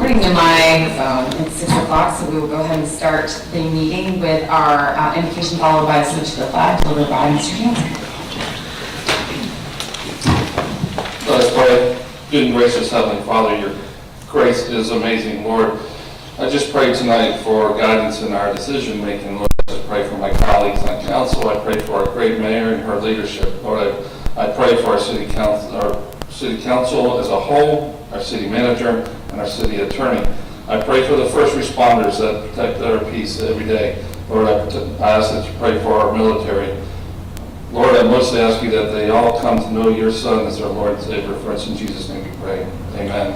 According to my phone, it's 6 o'clock, so we will go ahead and start the meeting with our invocation followed by a salute to the flag delivered by Mr. Jansen. Let us pray. Good and gracious Heavenly Father, your grace is amazing. Lord, I just pray tonight for guidance in our decision making. Lord, I just pray for my colleagues on council. I pray for our great mayor and her leadership. Lord, I pray for our city council as a whole, our city manager, and our city attorney. I pray for the first responders that protect our peace every day. Lord, I ask that you pray for our military. Lord, I mostly ask you that they all come to know your Son as their Lord and Savior. For us in Jesus' name we pray. Amen.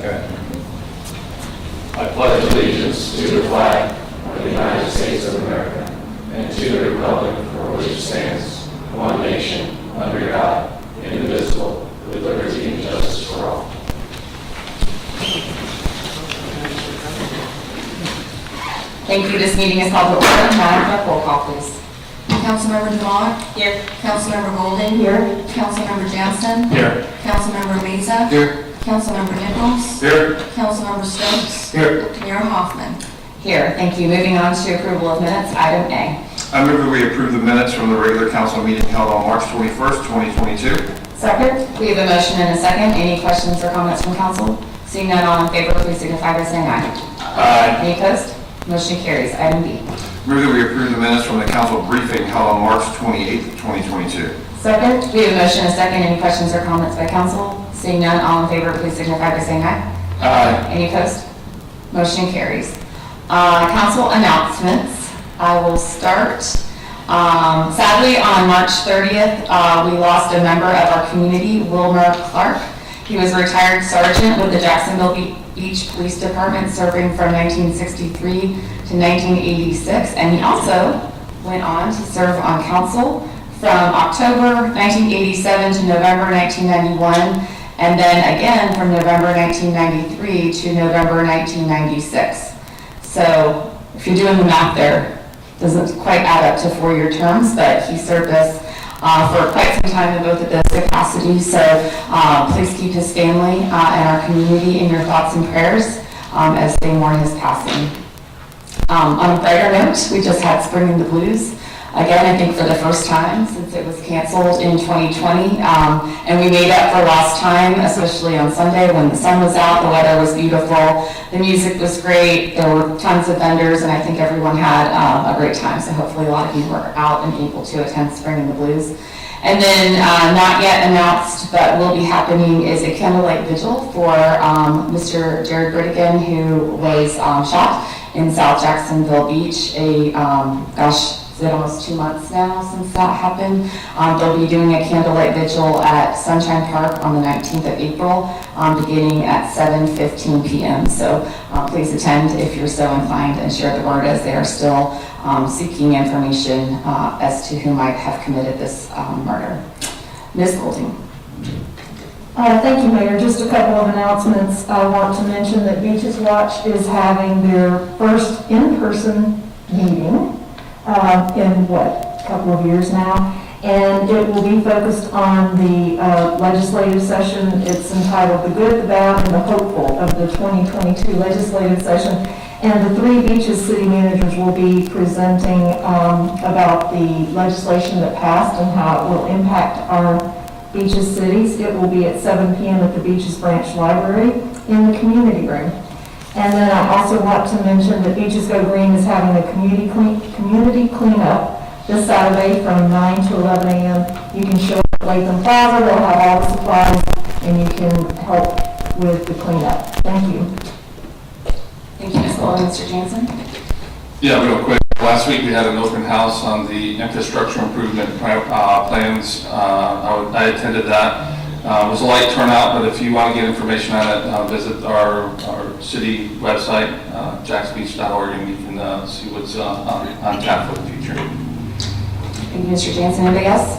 I pledge allegiance to the flag of the United States of America and to the republic for which it stands, one nation, under God, indivisible, with liberty and justice for all. Thank you. This meeting is called to order. Madam Clerk, roll call, please. Councilmember Dumont? Here. Councilmember Golden? Here. Councilmember Jansen? Here. Councilmember Leza? Here. Councilmember Nichols? Here. Councilmember Stokes? Here. Mayor Hoffman? Here. Thank you. Moving on to approval of minutes. Item A. I move that we approve the minutes from the regular council meeting held on March 21st, 2022. Second. We have a motion and a second. Any questions or comments from council? Seeing none, all in favor, please signify by saying aye. Aye. Any opposed? Motion carries. Item B. Move that we approve the minutes from the council briefing held on March 28th, 2022. Second. We have a motion and a second. Any questions or comments by council? Seeing none, all in favor, please signify by saying aye. Aye. Any opposed? Motion carries. Council announcements. I will start. Sadly, on March 30th, we lost a member of our community, Wilmer Clark. He was a retired sergeant with the Jacksonville Beach Police Department, serving from 1963 to 1986, and he also went on to serve on council from October 1987 to November 1991, and then again from November 1993 to November 1996. So if you're doing the math there, it doesn't quite add up to 4-year terms, but he served us for quite some time in both of those capacities. So please keep his family and our community in your thoughts and prayers as they mourn his passing. On a brighter note, we just had Spring in the Blues. Again, I think for the first time since it was canceled in 2020. And we made up for lost time, especially on Sunday when the sun was out, the weather was beautiful, the music was great, there were tons of vendors, and I think everyone had a great time. So hopefully a lot of you were out and able to attend Spring in the Blues. And then not yet announced, but will be happening, is a candlelight vigil for Mr. Jared Britigan, who was shot in South Jacksonville Beach. Is it almost 2 months now since that happened? They'll be doing a candlelight vigil at Sunshine Park on the 19th of April, beginning at 7:15 p.m. So please attend if you're so inclined and share the word, as they are still seeking information as to who might have committed this murder. Ms. Golding. Thank you, Mayor. Just a couple of announcements. I want to mention that Beaches Watch is having their first in-person meeting in a couple of years now, and it will be focused on the legislative session. It's entitled "The Good, the Bad, and the Hopeful" of the 2022 legislative session, and the 3 Beaches city managers will be presenting about the legislation that passed and how it will impact our Beaches cities. It will be at 7 p.m. at the Beaches Branch Library in the community room. And then I also want to mention that Beaches Go Green is having a community cleanup this Saturday from 9 to 11 a.m. You can show up at Latham Plaza. They'll have all the supplies, and you can help with the cleanup. Thank you. Thank you, Ms. Golding. Mr. Jansen? Yeah, real quick. Last week we had an open house on the infrastructure improvement plans. I attended that. It was a light turnout, but if you want to get information on it, visit our city website, jacksbeach.org, and you can see what's on tap for the future. Thank you, Mr. Jansen. Anybody else?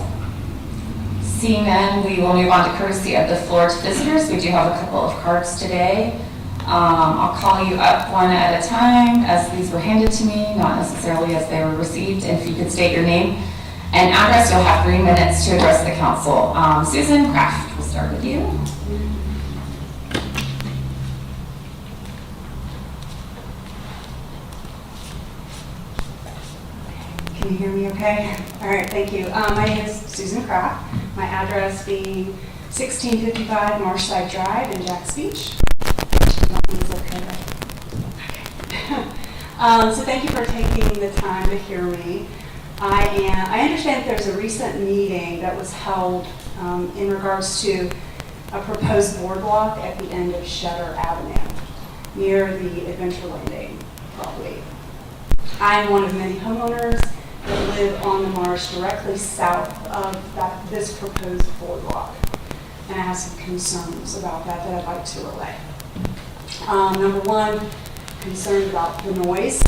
Seeing none, we will move on to courtesy of the floor to visitors. We do have a couple of cards today. I'll call you up one at a time as these were handed to me, not necessarily as they were received. And if you could state your name and address, you'll have 3 minutes to address the council. Susan Kraft, we'll start with you. Can you hear me okay? All right, thank you. My name is Susan Kraft. My address being 1655 Marshside Drive in Jacks Beach. Is okay, right? So thank you for taking the time to hear me. I understand that there's a recent meeting that was held in regards to a proposed boardwalk at the end of Shutter Avenue near the Adventure Landing property. I'm one of many homeowners that live on the marsh directly south of this proposed boardwalk. And I have some concerns about that I'd like to relay. Number one, concerned about the noise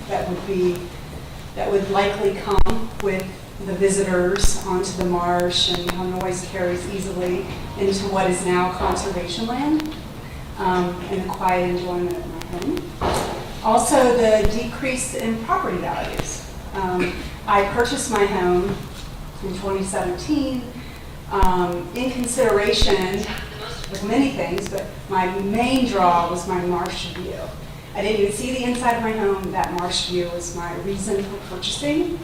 that would likely come with the visitors onto the marsh, and how noise carries easily into what is now conservation land, and the quiet enjoyment of my home. Also, the decrease in property values. I purchased my home in 2017 in consideration of many things, but my main draw was my marsh view. I didn't even see the inside of my home. That marsh view was my reason for purchasing.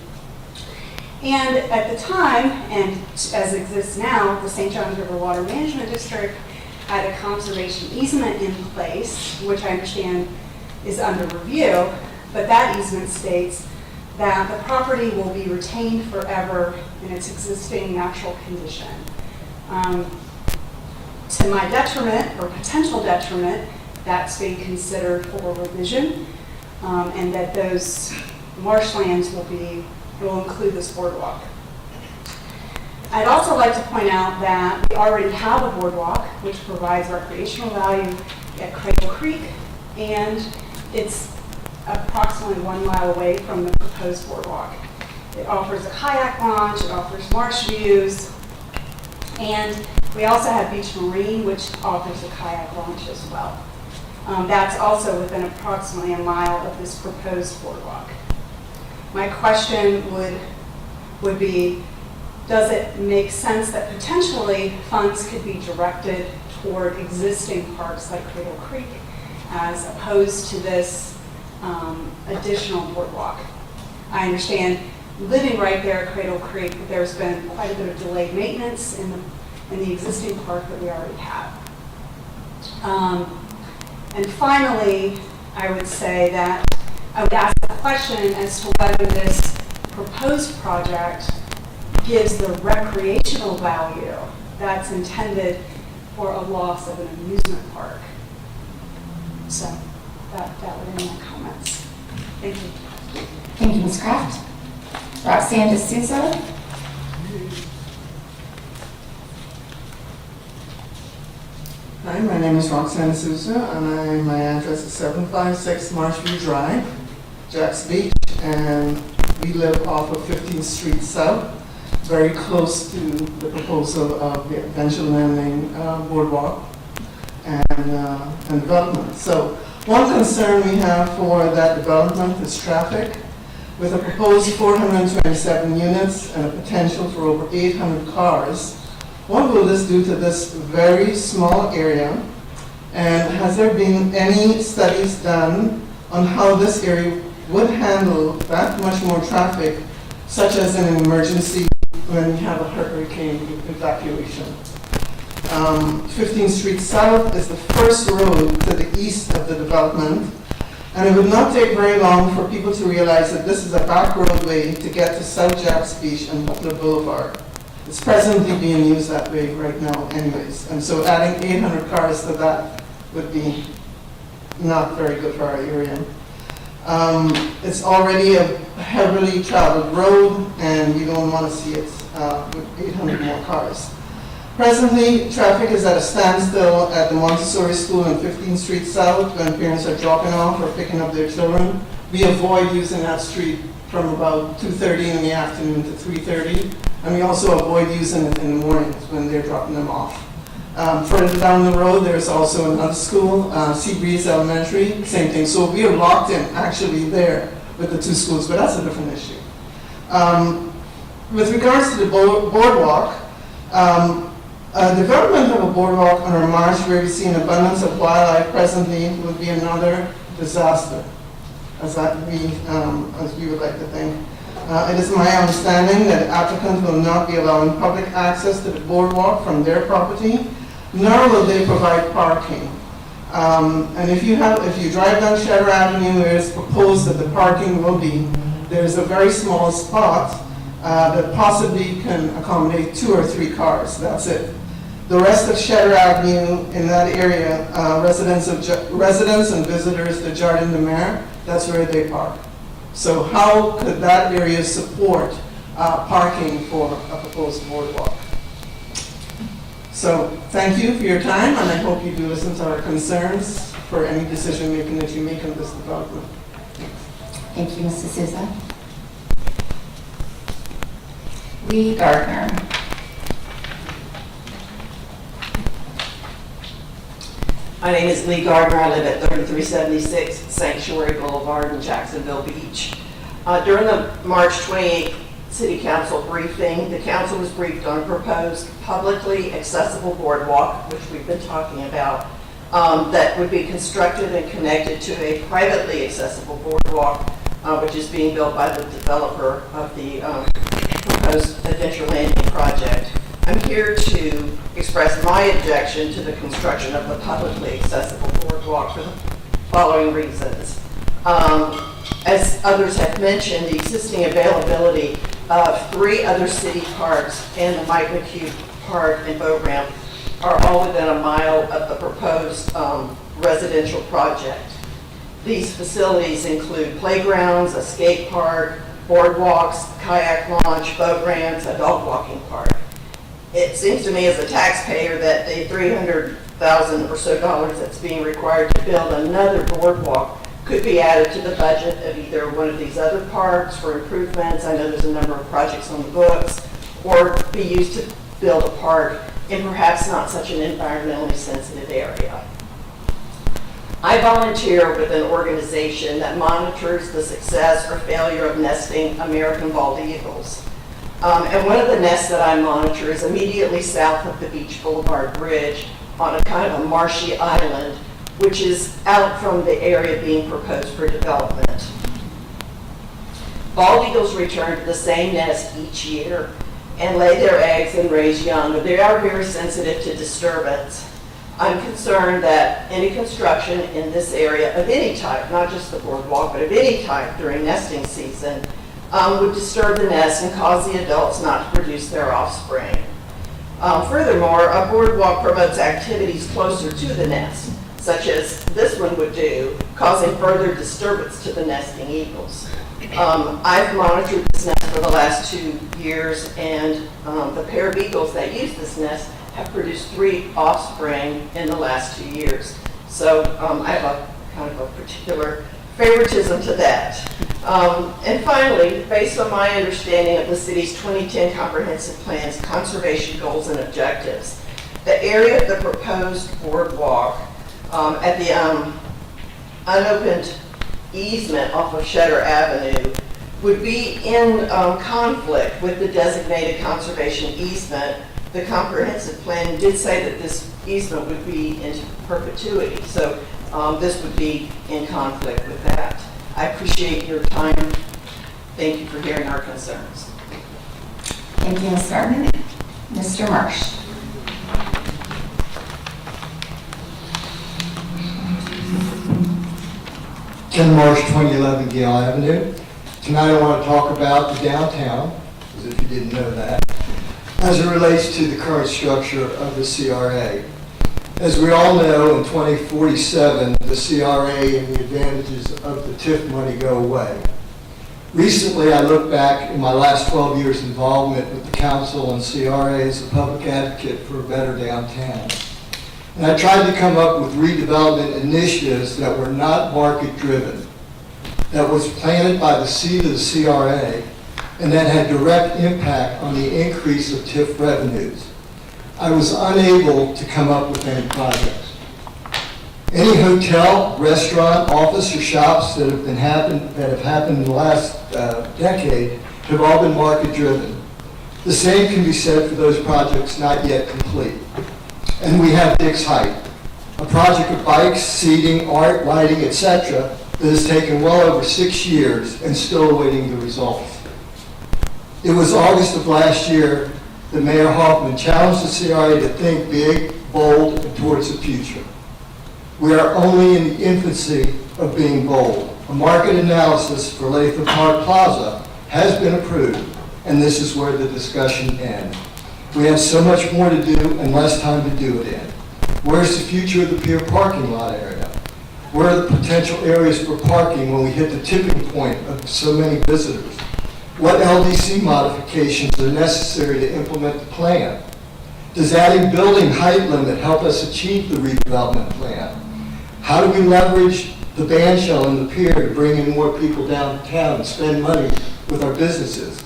And at the time, and as exists now, the St. Johns River Water Management District had a conservation easement in place, which I understand is under review, but that easement states that the property will be retained forever in its existing natural condition. To my detriment, or potential detriment, that's being considered for revision, and that those marshlands will include this boardwalk. I'd also like to point out that we already have a boardwalk which provides recreational value at Cradle Creek, and it's approximately 1 mile away from the proposed boardwalk. It offers a kayak launch, it offers marsh views, and we also have Beach Marine, which offers a kayak launch as well. That's also within approximately 1 mile of this proposed boardwalk. My question would be, does it make sense that potentially funds could be directed toward existing parks like Cradle Creek as opposed to this additional boardwalk? I understand living right there at Cradle Creek, there's been quite a bit of delayed maintenance in the existing park that we already have. And finally, I would say that I would ask the question as to whether this proposed project gives the recreational value that's intended for a loss of an amusement park. So that would end my comments. Thank you. Thank you, Ms. Kraft. Roxanne D'Souza. Hi, my name is Roxanne D'Souza, and my address is 756 Marshview Drive, Jacks Beach, and we live off of 15th Street South, very close to the proposal of the Adventure Landing boardwalk and development. So one concern we have for that development is traffic. With a proposed 427 units and a potential for over 800 cars, what will this do to this very small area? And has there been any studies done on how this area would handle that much more traffic, such as in an emergency when we have a hurricane evacuation? 15th Street South is the first road to the east of the development, and it would not take very long for people to realize that this is a back roadway to get to South Jacks Beach and Butler Boulevard. It's presently being used that way right now anyways, and so adding 800 cars to that would be not very good for our area. It's already a heavily traveled road, and we don't want to see it with 800 more cars. Presently, traffic is at a standstill at the Montessori School on 15th Street South when parents are dropping off or picking up their children. We avoid using that street from about 2:30 in the afternoon to 3:30, and we also avoid using it in the mornings when they're dropping them off. Further down the road, there's also another school, Seabreeze Elementary, same thing. So we are locked in actually there with the two schools, but that's a different issue. With regards to the boardwalk, development of a boardwalk on our marsh where we see an abundance of wildlife presently would be another disaster, as we would like to think. It is my understanding that applicants will not be allowing public access to the boardwalk from their property, nor will they provide parking. And if you drive down Cheddar Avenue where it's proposed that the parking will be, there's a very small spot that possibly can accommodate 2 or 3 cars, that's it. The rest of Cheddar Avenue in that area, residents and visitors to Jardin de Mer, that's where they park. So how could that area support parking for a proposed boardwalk? So thank you for your time, and I hope you do listen to our concerns for any decision making that you make on this development. Thank you, Mrs. Souza. Lee Gardner. My name is Lee Gardner. I live at 3376 Sanctuary Boulevard in Jacksonville Beach. During the March 28th City Council briefing, the council was briefed on a proposed publicly accessible boardwalk, which we've been talking about, that would be constructed and connected to a privately accessible boardwalk, which is being built by the developer of the proposed Adventure Landing project. I'm here to express my objection to the construction of the publicly accessible boardwalk for the following reasons. As others have mentioned, the existing availability of 3 other city parks and the Mike McHugh Park and Boat Ramp are all within a mile of the proposed residential project. These facilities include playgrounds, a skate park, boardwalks, kayak launch, boat ramps, a dog walking park. It seems to me as a taxpayer that the $300,000 or so that's being required to build another boardwalk could be added to the budget of either one of these other parks for improvements. I know there's a number of projects on the books, or be used to build a park in perhaps not such an environmentally sensitive area. I volunteer with an organization that monitors the success or failure of nesting American bald eagles. And one of the nests that I monitor is immediately south of the Beach Boulevard Bridge on a kind of a marshy island, which is out from the area being proposed for development. Bald eagles return to the same nest each year and lay their eggs and raise young, but they are very sensitive to disturbance. I'm concerned that any construction in this area of any type, not just the boardwalk, but of any type during nesting season, would disturb the nest and cause the adults not to produce their offspring. Furthermore, a boardwalk promotes activities closer to the nest, such as this one would do, causing further disturbance to the nesting eagles. I've monitored this nest for the last 2 years, and the pair of eagles that use this nest have produced 3 offspring in the last 2 years. So I have a kind of a particular favoritism to that. And finally, based on my understanding of the city's 2010 comprehensive plan's conservation goals and objectives, the area of the proposed boardwalk at the unopened easement off of Cheddar Avenue would be in conflict with the designated conservation easement. The comprehensive plan did say that this easement would be in perpetuity, so this would be in conflict with that. I appreciate your time. Thank you for hearing our concerns. Thank you, Ms. Gardner. Mr. Marsh. 10 March 2011 Gale Avenue. Tonight I want to talk about the downtown, as if you didn't know that, as it relates to the current structure of the CRA. As we all know, in 2047, the CRA and the advantages of the TIF money go away. Recently, I looked back in my last 12 years' involvement with the council and CRA as a public advocate for a better downtown. And I tried to come up with redevelopment initiatives that were not market-driven, that was planted by the seat of the CRA, and that had direct impact on the increase of TIF revenues. I was unable to come up with any projects. Any hotel, restaurant, office, or shops that have happened in the last decade have all been market-driven. The same can be said for those projects not yet complete. And we have Dick's Height, a project of bikes, seating, art, lighting, etc., that has taken well over 6 years and still awaiting the results. It was August of last year that Mayor Hoffman challenged the CRA to think big, bold, and towards the future. We are only in the infancy of being bold. A market analysis for Latham Park Plaza has been approved, and this is where the discussion ends. We have so much more to do and less time to do it in. Where's the future of the pier parking lot area? Where are the potential areas for parking when we hit the tipping point of so many visitors? What LDC modifications are necessary to implement the plan? Does adding building height limit help us achieve the redevelopment plan? How do we leverage the band shell in the pier to bring in more people downtown and spend money with our businesses?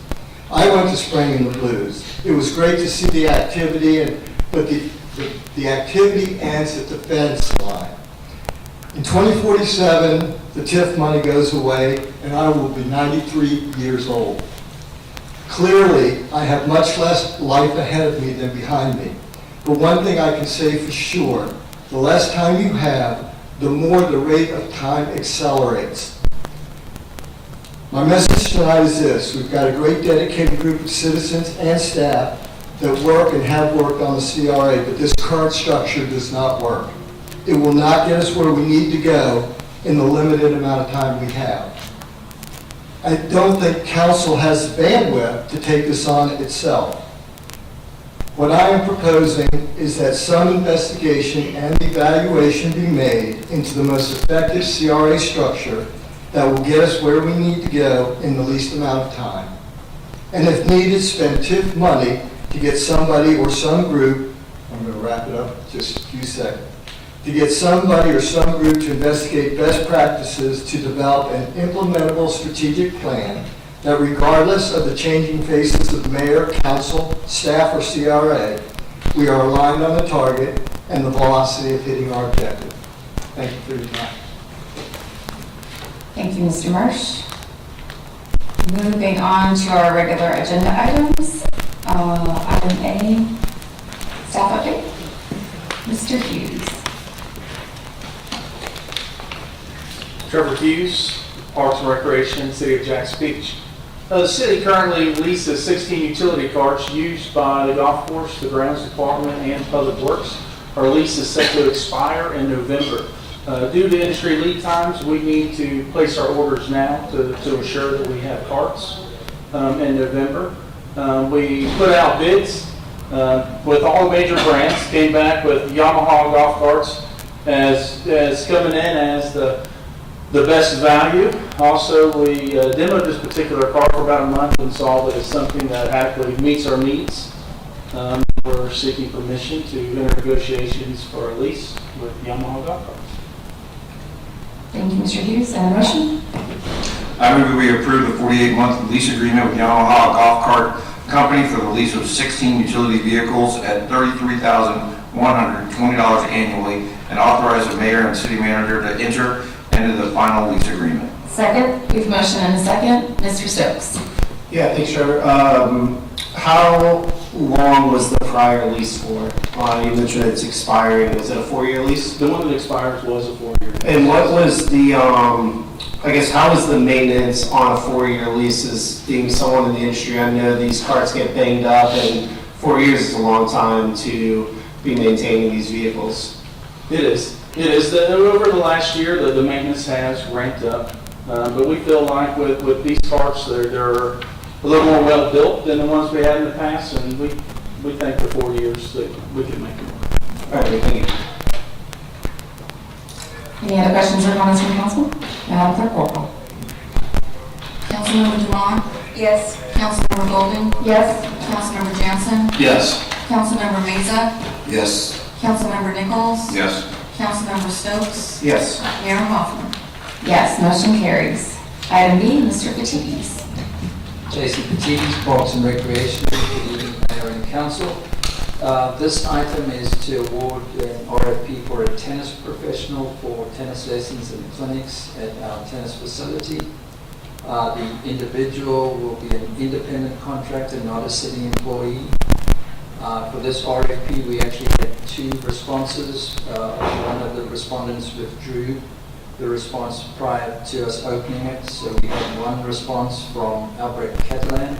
I went to Spring in the Blues. It was great to see the activity, but the activity ends at the fence line. In 2047, the TIF money goes away, and I will be 93 years old. Clearly, I have much less life ahead of me than behind me. But one thing I can say for sure, the less time you have, the more the rate of time accelerates. My message tonight is this: we've got a great dedicated group of citizens and staff that work and have worked on the CRA, but this current structure does not work. It will not get us where we need to go in the limited amount of time we have. I don't think council has the bandwidth to take this on itself. What I am proposing is that some investigation and evaluation be made into the most effective CRA structure that will get us where we need to go in the least amount of time. And if needed, spend TIF money to get somebody or some group, I'm going to wrap it up in just a few seconds, to get somebody or some group to investigate best practices to develop an implementable strategic plan that, regardless of the changing faces of mayor, council, staff, or CRA, we are aligned on the target and the velocity of hitting our objective. Thank you for your time. Thank you, Mr. Marsh. Moving on to our regular agenda items. Item A, staff update. Mr. Hughes. Trevor Hughes, Parks and Recreation, City of Jacksonville Beach. The city currently leases 16 utility carts used by the golf course, the grounds department, and public works. Our lease is set to expire in November. Due to industry lead times, we need to place our orders now to ensure that we have carts in November. We put out bids with all the major brands, came back with Yamaha golf carts as coming in as the best value. Also, we demoed this particular car for about a month and saw that it's something that adequately meets our needs. We're seeking permission to enter negotiations for a lease with Yamaha golf carts. Thank you, Mr. Hughes. And a motion? I move we approve the 48-month lease agreement with Yamaha Golf Cart Company for the lease of 16 utility vehicles at $33,120 annually, and authorize the mayor and city manager to enter into the final lease agreement. Second. We have a motion and a second. Mr. Stokes. Yeah, thanks, Trevor. How long was the prior lease for? You mentioned it's expiring. Was it a 4-year lease? The one that expires was a 4-year. And what was the, I guess, how was the maintenance on a 4-year lease? As being someone in the industry, I know these carts get banged up, and 4 years is a long time to be maintaining these vehicles. It is. It is. Over the last year, the maintenance has ramped up. But we feel like with these carts, they're a little more well-built than the ones we had in the past, and we think for 4 years that we can make them work. All right, thank you. Any other questions or comments from council? Madam Clerk, roll call. Councilmember Demond? Yes. Councilmember Golden? Yes. Councilmember Jansen? Yes. Councilmember Meza? Yes. Councilmember Nichols? Yes. Councilmember Stokes? Yes. Mayor Hoffman? Yes, motion carries. Item B, Mr. Patides. Jason Patides, Parks and Recreation, good evening, Mayor and Council. This item is to award an RFP for a tennis professional for tennis lessons and clinics at our tennis facility. The individual will be an independent contractor, not a city employee. For this RFP, we actually had 2 responses. One of the respondents withdrew the response prior to us opening it, so we had 1 response from Albrecht Catalan.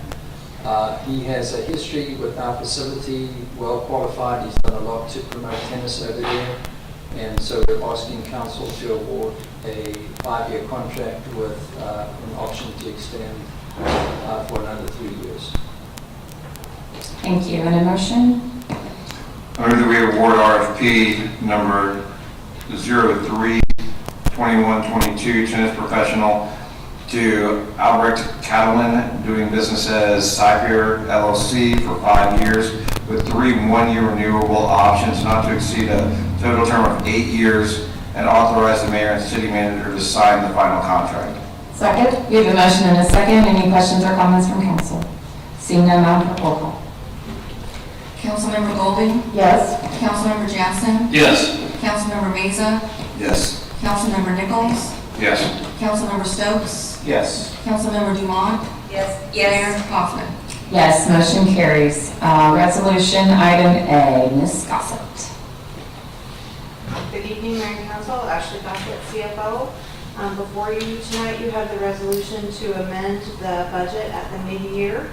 He has a history with our facility, well qualified. He's done a lot to promote tennis over there. And so we're asking council to award a 5-year contract with an option to extend for another 3 years. Thank you. And a motion? I move that we award RFP number 03-2122 tennis professional to Albrecht Catalan, doing business as Cypher LLC for 5 years with 3 1-year renewable options not to exceed a total term of 8 years, and authorize the mayor and city manager to sign the final contract. Second. We have a motion and a second. Any questions or comments from council? Seeing none, Madam Clerk, roll call. Councilmember Golding, Yes. Councilmember Jansen, Yes. Councilmember Meza, Yes. Councilmember Nichols, Yes. Councilmember Stokes, Yes. Councilmember Dumont, Yes. Mayor Hoffman. Yes, motion carries. Resolution item A, Ms. Gossett. Good evening, Mayor and Council. Ashley Gossett, CFO. Before you tonight, you have the resolution to amend the budget at the mid-year.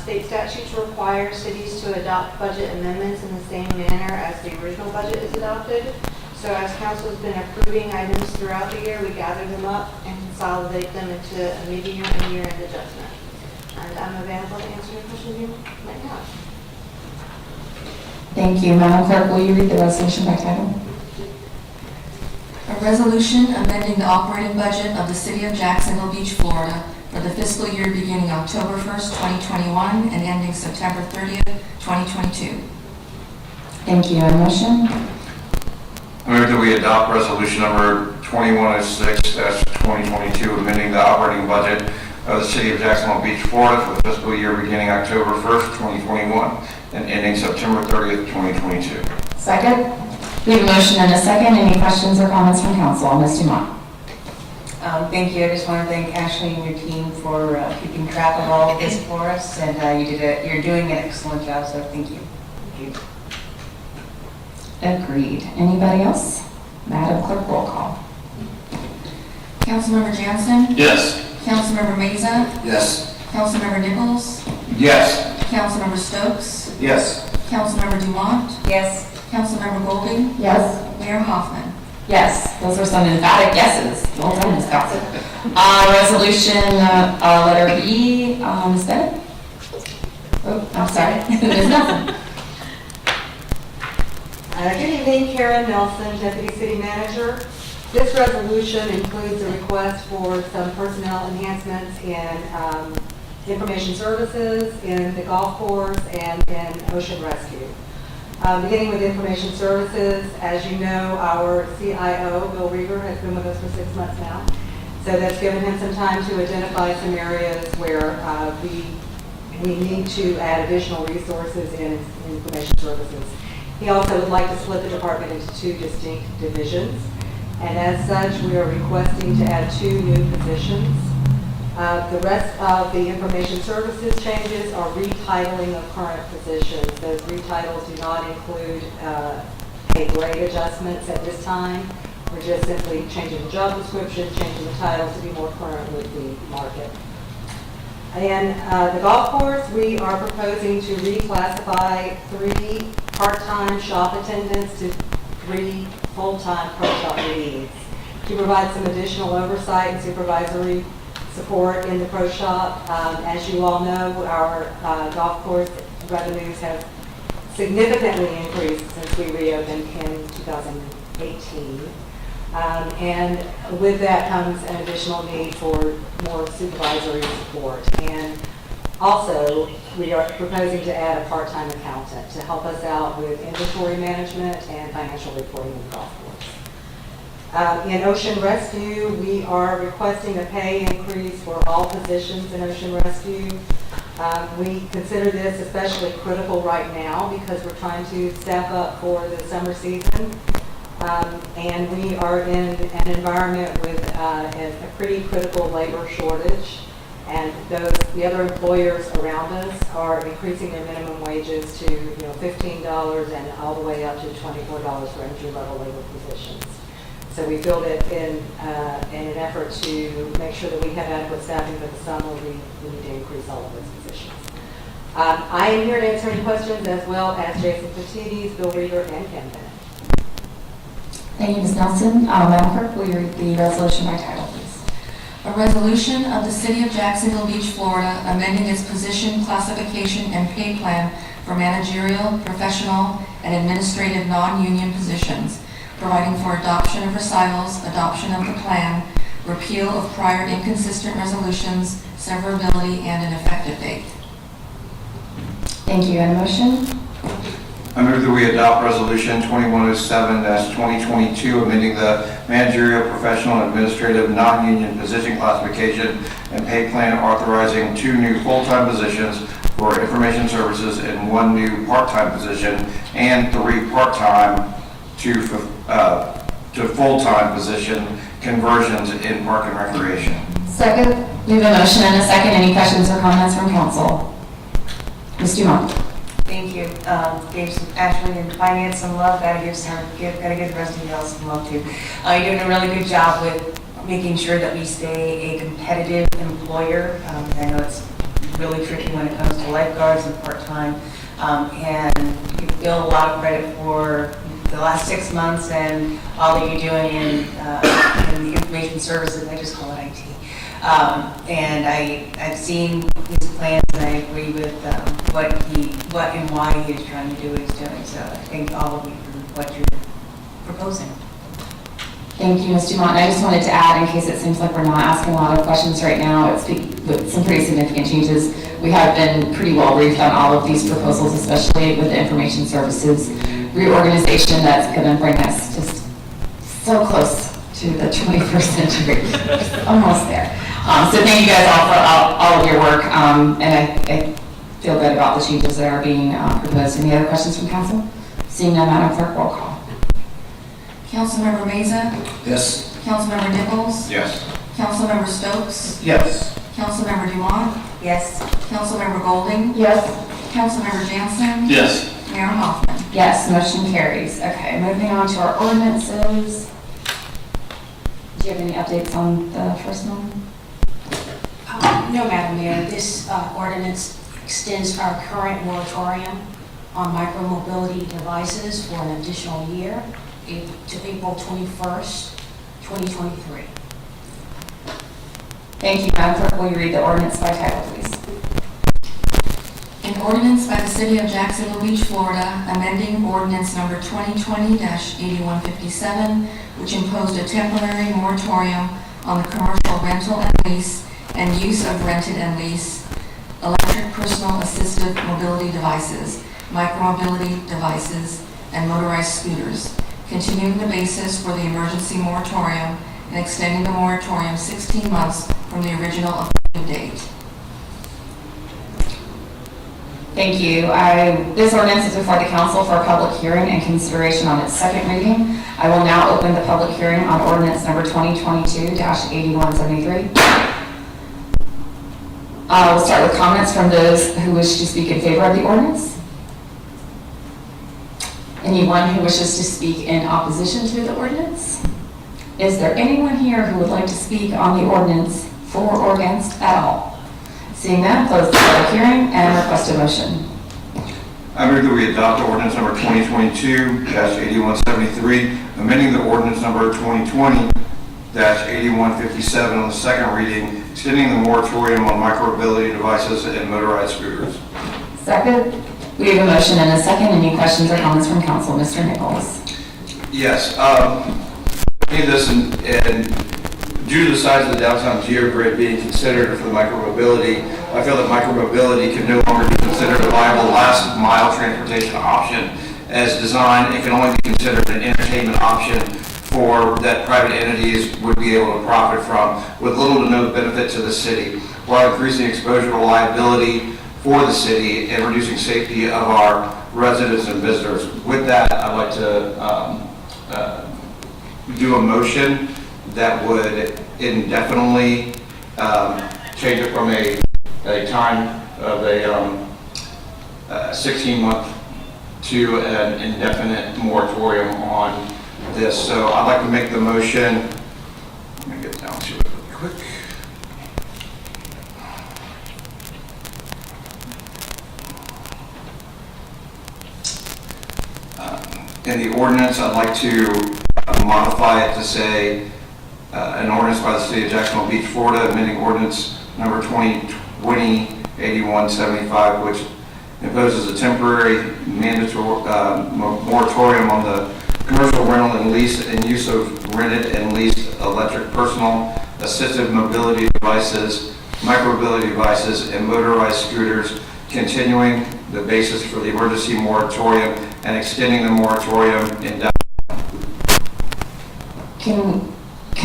State statutes require cities to adopt budget amendments in the same manner as the original budget is adopted. So as council has been approving items throughout the year, we gather them up and consolidate them into a mid-year and year-end adjustment. And I'm available to answer any questions you might have. Thank you. Madam Clerk, will you read the resolution by title? A resolution amending the operating budget of the City of Jacksonville Beach, Florida for the fiscal year beginning October 1st, 2021 and ending September 30th, 2022. Thank you. A motion? I move that we adopt resolution number 2106-2022, amending the operating budget of the City of Jacksonville Beach, Florida for the fiscal year beginning October 1st, 2021 and ending September 30th, 2022. Second. We have a motion and a second. Any questions or comments from council? Ms. Dumont. Thank you. I just want to thank Ashley and your team for keeping track of all of this for us, and you're doing an excellent job, so thank you. Thank you. Agreed. Anybody else? Madam Clerk, roll call. Councilmember Jansen, Yes. Councilmember Meza, Yes. Councilmember Nichols, Yes. Councilmember Stokes, Yes. Councilmember Dumont, Yes. Councilmember Golding, Yes. Mayor Hoffman. Yes, those are some emphatic yeses. Well done, Ms. Gossett. Resolution letter B, Ms. Bennett? Oh, I'm sorry. Ms. Nelson. Good evening, Karen Nelson, Deputy City Manager. This resolution includes a request for some personnel enhancements in information services, in the golf course, and in ocean rescue. Beginning with information services, as you know, our CIO, Bill Reaver, has been with us for 6 months now. So that's given him some time to identify some areas where we need to add additional resources in information services. He also would like to split the department into 2 distinct divisions. And as such, we are requesting to add 2 new positions. The rest of the information services changes are retitling of current positions. Those retitles do not include pay grade adjustments at this time. We're just simply changing the job description, changing the title to be more current with the market. And the golf course, we are proposing to reclassify 3 part-time shop attendants to 3 full-time pro shop leads to provide some additional oversight and supervisory support in the pro shop. As you all know, our golf course revenues have significantly increased since we reopened in 2018. And with that comes an additional need for more supervisory support. And also, we are proposing to add a part-time accountant to help us out with inventory management and financial reporting in the golf course. In ocean rescue, we are requesting a pay increase for all positions in ocean rescue. We consider this especially critical right now because we're trying to staff up for the summer season. And we are in an environment with a pretty critical labor shortage. And the other employers around us are increasing their minimum wages to $15 and all the way up to $24 for entry-level labor positions. So we feel that in an effort to make sure that we have adequate staffing for the summer, we need to increase all of those positions. I am here to answer any questions, as well as Jason Patides, Bill Reader, and Ken Bennett. Thank you, Ms. Nelson. Madam Clerk, will you read the resolution by title, please? A resolution of the City of Jacksonville Beach, Florida, amending its position classification and pay plan for managerial, professional, and administrative non-union positions, providing for adoption of recitals, adoption of the plan, repeal of prior inconsistent resolutions, severability, and an effective date. Thank you. And a motion? I move that we adopt Resolution 2107-2022, amending the managerial, professional, and administrative non-union position classification and pay plan, authorizing 2 new full-time positions for information services and 1 new part-time position and 3 part-time to full-time position conversions in park and recreation. Second. We have a motion and a second. Any questions or comments from council? Ms. Dumont. Thank you. Gave Ashley in finance some love, gotta give the rest of y'all some love too. You're doing a really good job with making sure that we stay a competitive employer. I know it's really tricky when it comes to lifeguards and part-time. And you feel a lot of credit for the last 6 months and all that you're doing in the information services. I just call it IT. And I've seen his plans, and I agree with what and why he is trying to do what he's doing. So I thank all of you for what you're proposing. Thank you, Ms. Dumont. And I just wanted to add, in case it seems like we're not asking a lot of questions right now, it's with some pretty significant changes. We have been pretty well briefed on all of these proposals, especially with the information services reorganization that's going to bring us just so close to the 21st century. Just almost there. So thank you guys all for all of your work, and I feel good about the changes that are being proposed. Any other questions from council? Seeing none, Madam Clerk, roll call. Councilmember Meza? Yes. Councilmember Nichols? Yes. Councilmember Stokes? Yes. Councilmember Dumont? Yes. Councilmember Golding? Yes. Councilmember Jansen? Yes. Mayor Hoffman? Yes, motion carries. Okay, moving on to our ordinances. Do you have any updates on the first one? No, Madam Mayor. This ordinance extends our current moratorium on micromobility devices for an additional year to April 21st, 2023. Thank you, Madam Clerk. Will you read the ordinance by title, please? An ordinance by the City of Jacksonville Beach, Florida, amending ordinance number 2020-8157, which imposed a temporary moratorium on the commercial rental and lease and use of rented and lease electric personal assistive mobility devices, micromobility devices, and motorized scooters, continuing the basis for the emergency moratorium and extending the moratorium 16 months from the original effective date. Thank you. This ordinance is before the council for a public hearing and consideration on its second reading. I will now open the public hearing on ordinance number 2022-8173. We'll start with comments from those who wish to speak in favor of the ordinance. Anyone who wishes to speak in opposition to the ordinance? Is there anyone here who would like to speak on the ordinance for or against at all? Seeing that, close the public hearing and request a motion. I move that we adopt ordinance number 2022-8173, amending the ordinance number 2020-8157 on the second reading, extending the moratorium on micromobility devices and motorized scooters. Second. We have a motion and a second. Any questions or comments from council? Mr. Nichols. Yes. Looking at this and due to the size of the downtown geogrid being considered for the micromobility, I feel that micromobility can no longer be considered a viable last mile transportation option as designed. It can only be considered an entertainment option for that private entities would be able to profit from with little to no benefit to the city, while increasing exposure to liability for the city and reducing safety of our residents and visitors. With that, I'd like to do a motion that would indefinitely change it from a time of a 16-month to an indefinite moratorium on this. So I'd like to make the motion. Let me get down to it really quick. in the ordinance, I'd like to modify it to say, an ordinance by the City of Jacksonville Beach, Florida, amending ordinance number 2020-8175, which imposes a temporary mandatory moratorium on the commercial rental and lease and use of rented and leased electric personal assistive mobility devices, micromobility devices, and motorized scooters, continuing the basis for the emergency moratorium and extending the moratorium indefinitely. Can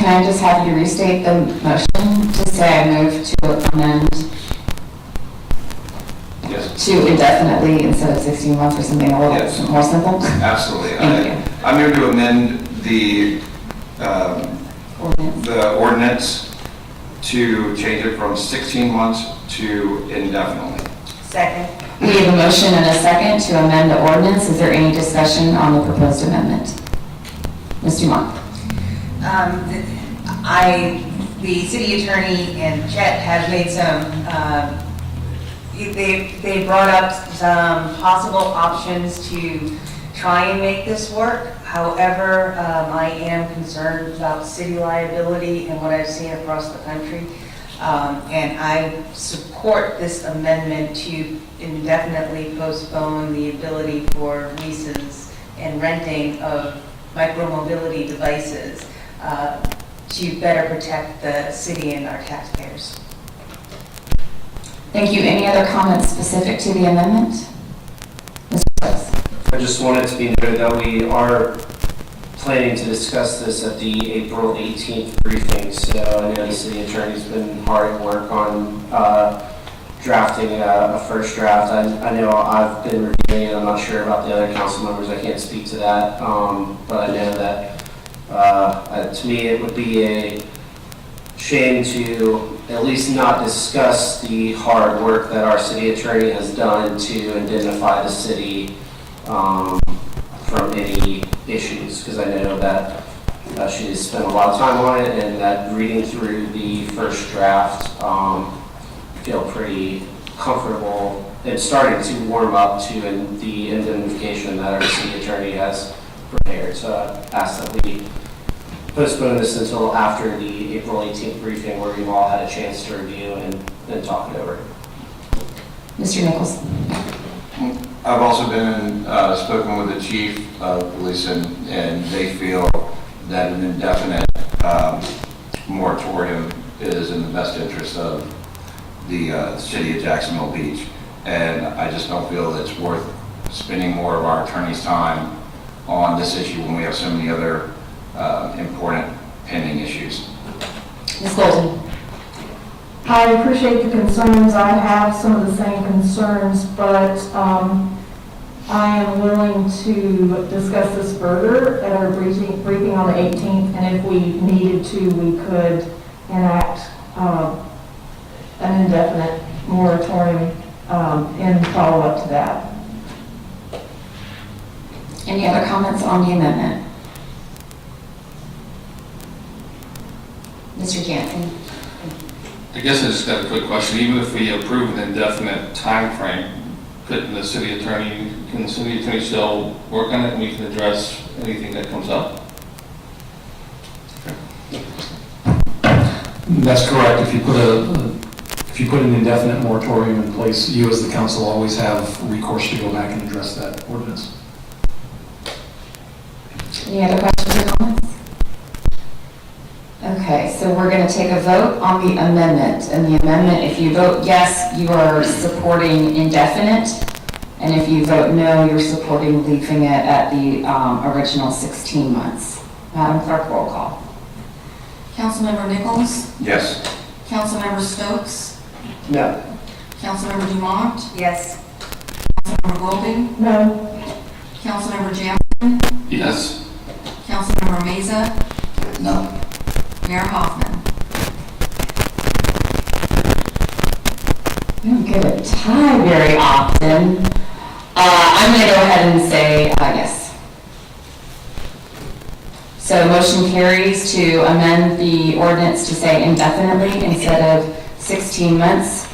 I just have you restate the motion to say I move to amend Yes. to indefinitely instead of 16 months or something a little Yes. more simple? Absolutely. Thank you. I'm going to amend the ordinance to change it from 16 months to indefinitely. Second. We have a motion and a second to amend the ordinance. Is there any discussion on the proposed amendment? Ms. Dumont? The city attorney and Chet have made some, they brought up some possible options to try and make this work. However, I am concerned about city liability and what I've seen across the country. And I support this amendment to indefinitely postpone the ability for leases and renting of micromobility devices to better protect the city and our taxpayers. Thank you. Any other comments specific to the amendment? Mr. Brooks? I just wanted to be noted that we are planning to discuss this at the April 18th briefing, so I know the city attorney's been hard at work on drafting a first draft. I know I've been reviewing it. I'm not sure about the other council members. I can't speak to that, but I know that to me it would be a shame to at least not discuss the hard work that our city attorney has done to indemnify the city from any issues, because I know that she has spent a lot of time on it, and that reading through the first draft, feel pretty comfortable and starting to warm up to the indemnification that our city attorney has prepared. So I ask that we postpone this until after the April 18th briefing, where we've all had a chance to review and talk it over. Mr. Nichols? I've also been spoken with the chief of police, and they feel that an indefinite moratorium is in the best interest of the city of Jacksonville Beach. And I just don't feel it's worth spending more of our attorney's time on this issue when we have so many other important pending issues. Ms. Golden? I appreciate the concerns. I have some of the same concerns, but I am willing to discuss this further at our briefing on the 18th, and if we needed to, we could enact an indefinite moratorium in follow-up to that. Any other comments on the amendment? Mr. Jansen? I guess I just got a quick question. Even if we approve an indefinite time frame, can the city attorney still work on it and we can address anything that comes up? That's correct. If you put an indefinite moratorium in place, you as the council always have recourse to go back and address that ordinance. Any other questions or comments? Okay, so we're going to take a vote on the amendment. And the amendment, if you vote yes, you are supporting indefinite. And if you vote no, you're supporting leaving it at the original 16 months. Madam Clerk, roll call. Councilmember Nichols? Yes. Councilmember Stokes? No. Councilmember Dumont? Yes. Councilmember Golding? No. Councilmember Jansen? Yes. Councilmember Meza? No. Mayor Hoffman? We don't get a tie very often. I'm going to go ahead and say yes. So motion carries to amend the ordinance to say indefinitely instead of 16 months,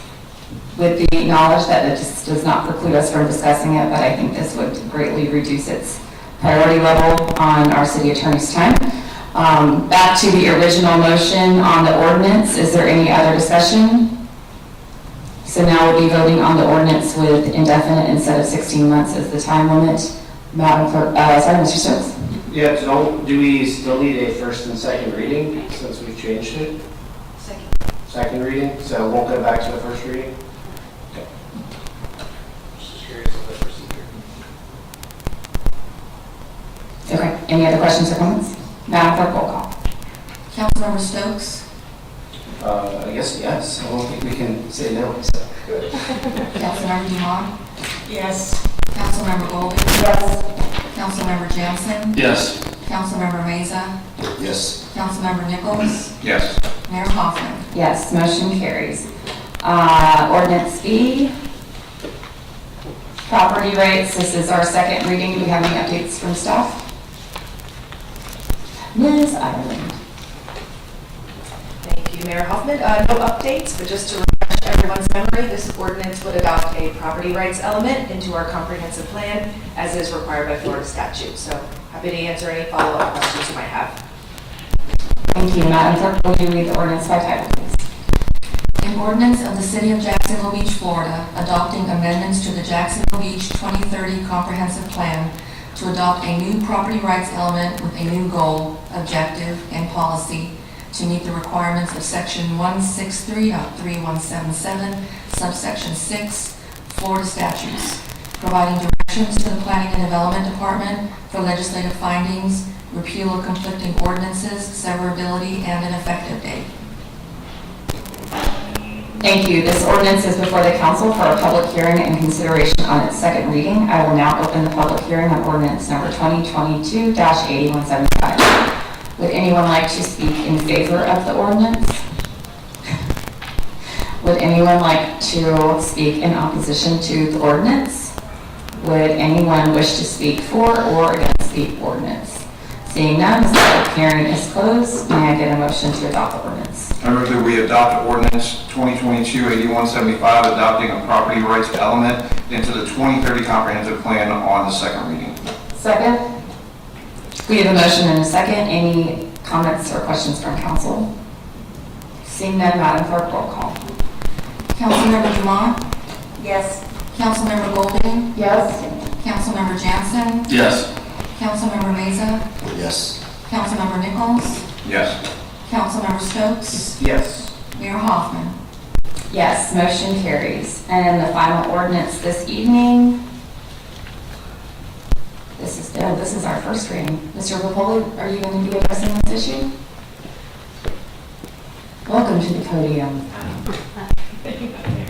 with the knowledge that it just does not preclude us from discussing it, but I think this would greatly reduce its priority level on our city attorney's time. Back to the original motion on the ordinance. Is there any other discussion? So now we'll be voting on the ordinance with indefinite instead of 16 months as the time limit. Madam Clerk, sorry, Mr. Stokes? Yeah, do we still need a first and second reading since we've changed it? Second reading, so it won't go back to the first reading? Okay. Just curious of the procedure. Okay, any other questions or comments? Madam Clerk, roll call. Councilmember Stokes? I guess yes. I don't think we can say no. So. Councilmember Dumont? Yes. Councilmember Golden? Yes. Councilmember Jansen? Yes. Councilmember Meza? Yes. Councilmember Nichols? Yes. Mayor Hoffman? Yes, motion carries. Ordinance B, property rights. This is our second reading. Do we have any updates from staff? Ms. Ireland. Thank you, Mayor Hoffman. No updates, but just to refresh everyone's memory, this ordinance would adopt a property rights element into our comprehensive plan as is required by Florida statute. So happy to answer any follow-up questions you might have. Thank you. Madam Clerk, will you read the ordinance by title, please? An ordinance of the City of Jacksonville Beach, Florida, adopting amendments to the Jacksonville Beach 2030 Comprehensive Plan to adopt a new property rights element with a new goal, objective, and policy to meet the requirements of Section 163.3177, subsection 6, Florida statutes, providing directions to the Planning and Development Department for legislative findings, repeal of conflicting ordinances, severability, and an effective date. Thank you. This ordinance is before the council for a public hearing and consideration on its second reading. I will now open the public hearing on ordinance number 2022-8175. Would anyone like to speak in favor of the ordinance? Would anyone like to speak in opposition to the ordinance? Would anyone wish to speak for or against the ordinance? Seeing none, the public hearing is closed. May I get a motion to adopt the ordinance? I move that we adopt ordinance 2022-8175, adopting a property rights element into the 2030 comprehensive plan on the second reading. Second. We have a motion and a second. Any comments or questions from council? Seeing none, Madam Clerk, roll call. Councilmember Dumont? Yes. Councilmember Golden? Yes. Councilmember Jansen? Yes. Councilmember Meza? Yes. Councilmember Nichols? Yes. Councilmember Stokes? Yes. Mayor Hoffman? Yes, motion carries. And the final ordinance this evening. This is our first reading. Mr. Popoli, are you going to be addressing this issue? Welcome to the podium. Thank you, Madam Mayor.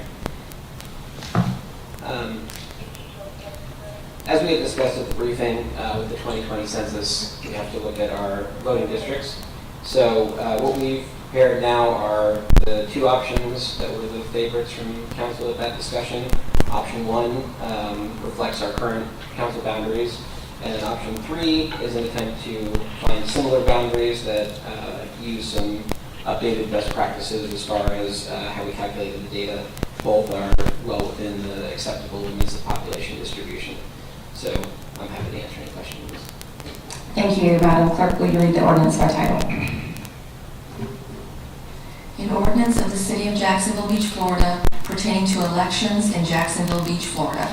As we had discussed at the briefing, with the 2020 census, we have to look at our voting districts. So what we've prepared now are the two options that were the favorites from council at that discussion. Option 1 reflects our current council boundaries, and then option 3 is an attempt to find similar boundaries that use some updated best practices as far as how we calculated the data. Both are well within the acceptable limits of population distribution. So I'm happy to answer any questions. Thank you, Madam Clerk. Will you read the ordinance by title? An ordinance of the City of Jacksonville Beach, Florida pertaining to elections in Jacksonville Beach, Florida,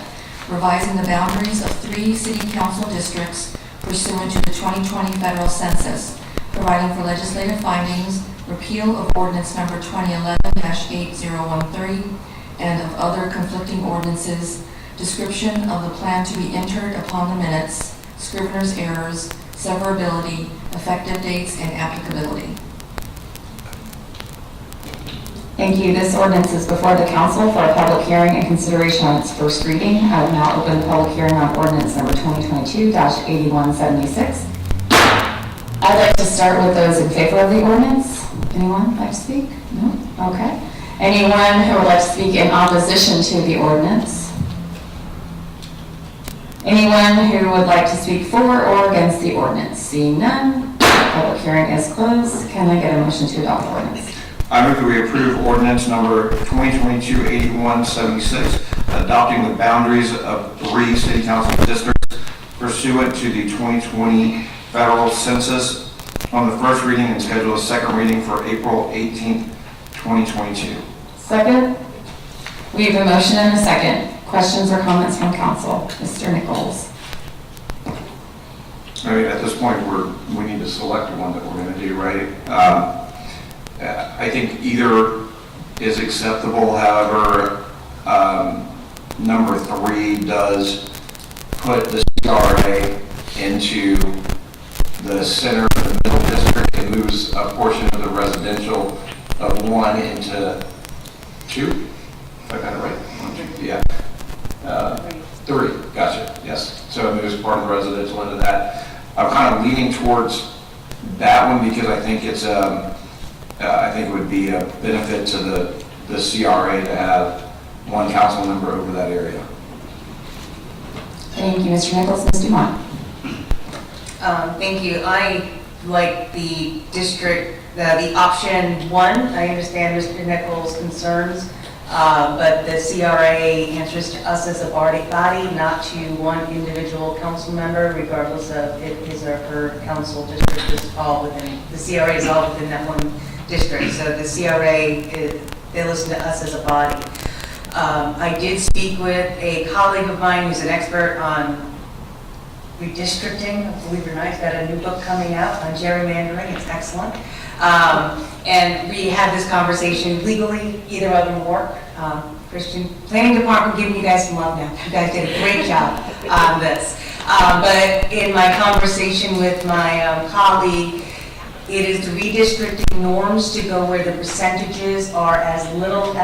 revising the boundaries of 3 city council districts pursuant to the 2020 federal census, providing for legislative findings, repeal of ordinance number 2011-8013, and of other conflicting ordinances, description of the plan to be entered upon the minutes, scrivener's errors, severability, effective dates, and applicability. Thank you. This ordinance is before the council for a public hearing and consideration on its first reading. I will now open the public hearing on ordinance number 2022-8176. I'd like to start with those in favor of the ordinance. Anyone like to speak? No? Okay. Anyone who would like to speak in opposition to the ordinance? Anyone who would like to speak for or against the ordinance? Seeing none, public hearing is closed. Can I get a motion to adopt the ordinance? I move that we approve ordinance number 2022-8176, adopting the boundaries of 3 city council districts pursuant to the 2020 federal census on the first reading and schedule a second reading for April 18th, 2022. Second. We have a motion and a second. Questions or comments from council? Mr. Nichols. I mean, at this point, we need to select the one that we're going to do, right? I think either is acceptable. However, number 3 does put the CRA into the center of the middle district and moves a portion of the residential of 1 into 2. If I got it right? 1, 2, yeah. 3, gotcha, yes. So it moves part of the residential into that. I'm kind of leaning towards that one because I think it's, I think it would be a benefit to the CRA to have one council member over that area. Thank you, Mr. Nichols. Ms. Dumont. Thank you. I like the district, the option 1. I understand Mr. Nichols' concerns, but the CRA answers to us as a body, not to one individual council member, regardless of if his or her council district is all within, the CRA is all within that one district. So the CRA, they listen to us as a body. I did speak with a colleague of mine who's an expert on redistricting. Believe it or not, he's got a new book coming out on gerrymandering. It's excellent. And we had this conversation legally. Either of them work. Christian Planning Department giving you guys some love now. You guys did a great job on this. But in my conversation with my colleague, it is the redistricting norms to go where the percentages are as little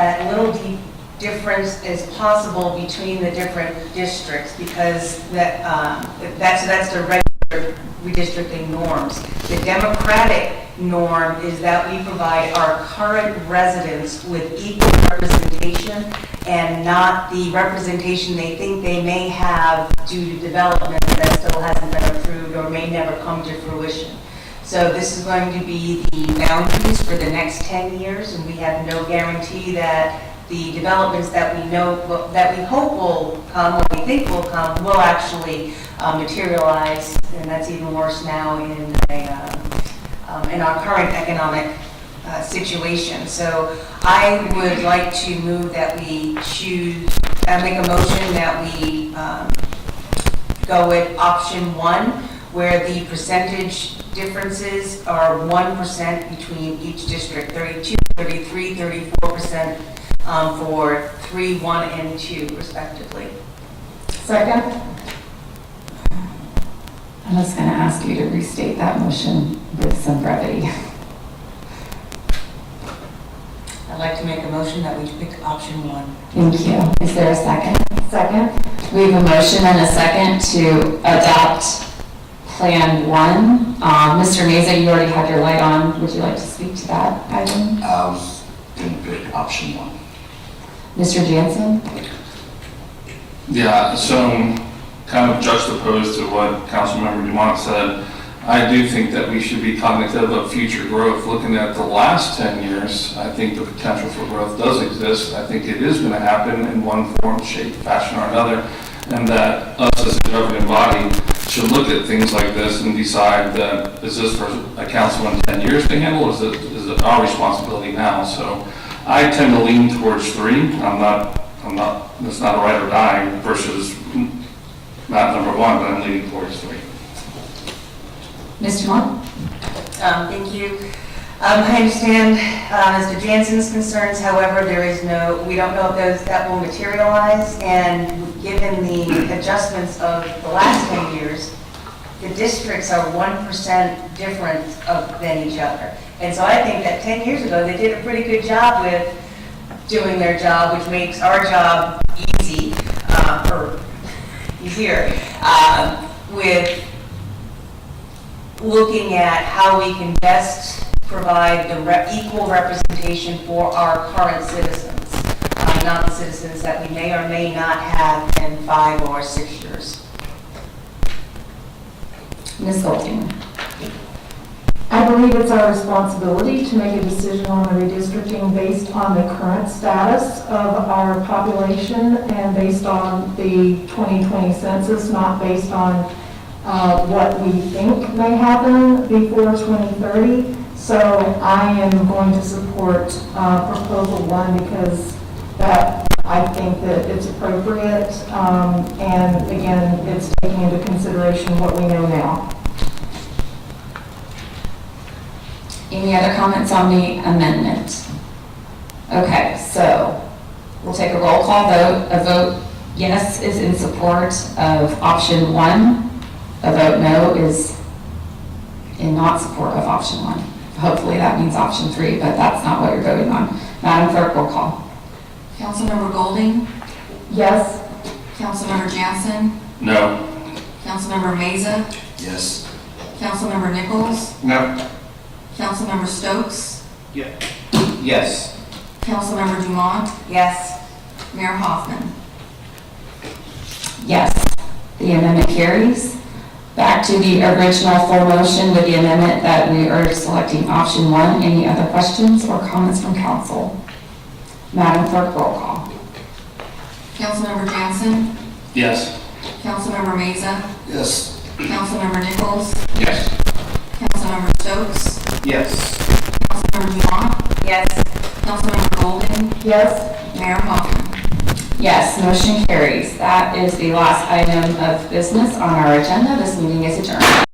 difference as possible between the different districts, because that's the regular redistricting norms. The democratic norm is that we provide our current residents with equal representation and not the representation they think they may have due to development that still hasn't been approved or may never come to fruition. So this is going to be the boundaries for the next 10 years, and we have no guarantee that the developments that we know, that we hope will come, or we think will come, will actually materialize, and that's even worse now in our current economic situation. So I would like to move that we make a motion that we go with option 1, where the percentage differences are 1% between each district, 32, 33, 34%. For 3, 1, and 2, respectively. Second. I'm just going to ask you to restate that motion with some brevity. I'd like to make a motion that we pick option 1. Thank you. Is there a second? Second. We have a motion and a second to adopt Plan 1. Mr. Meza, you already have your light on. Would you like to speak to that item? Going to pick option 1. Mr. Jansen? Yeah, so kind of juxtaposed to what Councilmember Dumont said, I do think that we should be cognitive of future growth. Looking at the last 10 years, I think the potential for growth does exist. I think it is going to happen in one form, shape, fashion, or another, and that us as a governing body should look at things like this and decide that is this for a council in 10 years to handle, or is it our responsibility now? So I tend to lean towards 3. It's not a right or die versus not number 1, but I'm leaning towards 3. Ms. Dumont? Thank you. I understand Mr. Jansen's concerns. However, we don't know if that will materialize. And given the adjustments of the last 10 years, the districts are 1% different than each other. And so I think that 10 years ago, they did a pretty good job with doing their job, which makes our job easier, with looking at how we can best provide the equal representation for our current citizens, not the citizens that we may or may not have in 5 or 6 years. Ms. Golding? I believe it's our responsibility to make a decision on the redistricting based on the current status of our population and based on the 2020 census, not based on what we think may happen before 2030. So I am going to support proposal 1 because that I think that it's appropriate, and again, it's taking into consideration what we know now. Any other comments on the amendment? Okay, so we'll take a roll call vote. A vote yes is in support of option 1. A vote no is in not support of option 1. Hopefully that means option 3, but that's not what you're voting on. Madam Clerk, roll call. Councilmember Golding, Yes? Councilmember Jansen, No. Councilmember Meza, Yes. Councilmember Nichols, No. Councilmember Stokes, Yes. Councilmember Dumont, Yes. Mayor Hoffman. Yes, the amendment carries. Back to the original full motion with the amendment that we are selecting option 1. Any other questions or comments from council? Madam Clerk, roll call. Councilmember Jansen, Yes. Councilmember Meza, Yes. Councilmember Nichols, Yes. Councilmember Stokes, Yes. Councilmember Dumont, Yes. Councilmember Golding, Yes? Mayor Hoffman. Yes, motion carries. That is the last item of business on our agenda. This meeting is adjourned.